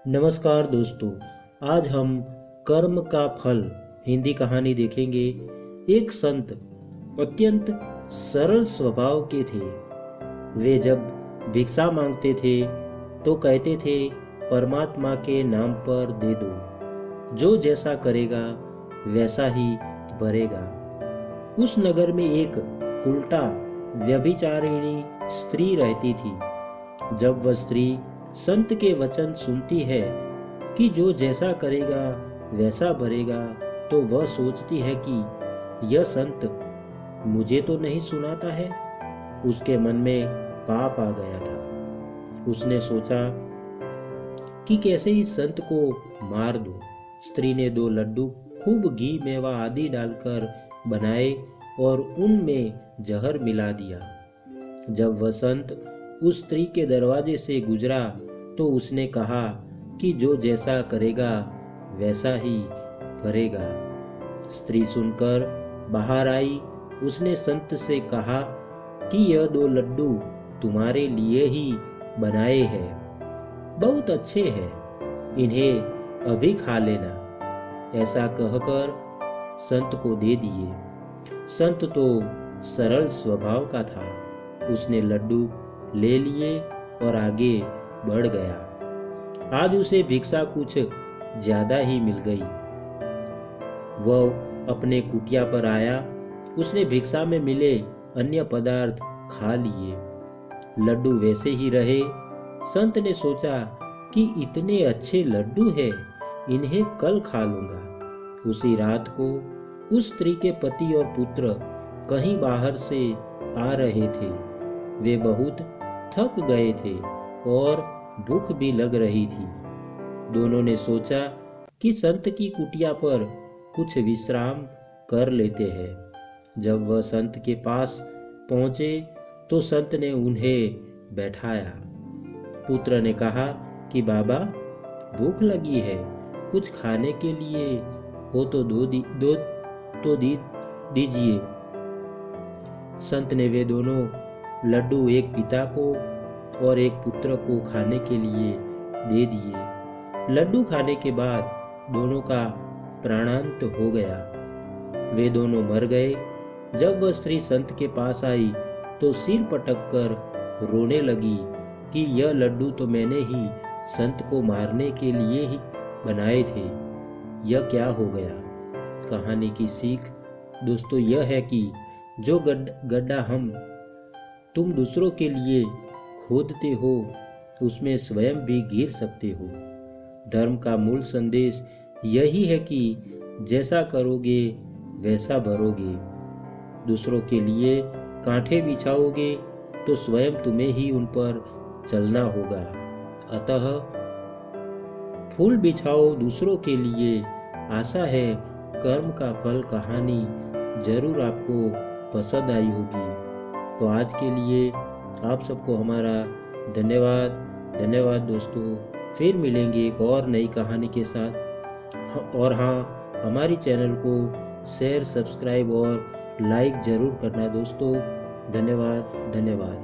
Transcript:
नमस्कार दोस्तों, आज हम कर्म का फल हिंदी कहानी देखेंगे। एक संत अत्यंत सरल स्वभाव के थे। वे जब भिक्षा मांगते थे तो कहते थे, परमात्मा के नाम पर दे दो, जो जैसा करेगा वैसा ही भरेगा। उस नगर में एक उल्टा व्यभिचारिणी स्त्री रहती थी। जब वह स्त्री संत के वचन सुनती है कि जो जैसा करेगा वैसा भरेगा, तो वह सोचती है कि यह संत मुझे तो नहीं सुनाता है। उसके मन में पाप आ गया था। उसने सोचा कि कैसे इस संत को मार दूं। स्त्री ने 2 लड्डू खूब घी मेवा आदि डालकर बनाए और उनमें जहर मिला दिया। जब वह संत उस स्त्री के दरवाजे से गुजरा तो उसने कहा कि जो जैसा करेगा वैसा ही भरेगा। स्त्री सुनकर बाहर आई। उसने संत से कहा कि यह 2 लड्डू तुम्हारे लिए ही बनाए हैं, बहुत अच्छे हैं, इन्हें अभी खा लेना। ऐसा कहकर संत को दे दिए। संत तो सरल स्वभाव का था। उसने लड्डू ले लिए और आगे बढ़ गया। आज उसे भिक्षा कुछ ज्यादा ही मिल गई। वह अपने कुटिया पर आया। उसने भिक्षा में मिले अन्य पदार्थ खा लिए। लड्डू वैसे ही रहे। संत ने सोचा कि इतने अच्छे लड्डू हैं, इन्हें कल खा लूंगा। उसी रात को उस स्त्री के पति और पुत्र कहीं बाहर से आ रहे थे। वे बहुत थक गए थे और भूख भी लग रही थी। दोनों ने सोचा कि संत की कुटिया पर कुछ विश्राम कर लेते हैं। जब वह संत के पास पहुंचे तो संत ने उन्हें बैठाया। पुत्र ने कहा कि बाबा, भूख लगी है, कुछ खाने के लिए हो तो दीजिए। संत ने वे दोनों लड्डू एक पिता को और एक पुत्र को खाने के लिए दे दिए। लड्डू खाने के बाद दोनों का प्राणांत हो गया। वे दोनों मर गए। जब वह स्त्री संत के पास आई तो सिर पटक कर रोने लगी कि यह लड्डू तो मैंने ही संत को मारने के लिए ही बनाए थे, यह क्या हो गया। कहानी की सीख दोस्तों यह है कि जो गड्ढा तुम दूसरों के लिए खोदते हो, उसमें स्वयं भी गिर सकते हो। धर्म का मूल संदेश यही है कि जैसा करोगे वैसा भरोगे। दूसरों के लिए कांटे बिछाओगे तो स्वयं तुम्हें ही उन पर चलना होगा। अतः फूल बिछाओ दूसरों के लिए। आशा है कर्म का फल कहानी जरूर आपको पसंद आई होगी। तो आज के लिए आप सबको हमारा धन्यवाद दोस्तों। फिर मिलेंगे एक और नई कहानी के साथ। और हाँ, हमारी चैनल को शेयर, सब्सक्राइब और लाइक जरूर करना दोस्तों। धन्यवाद।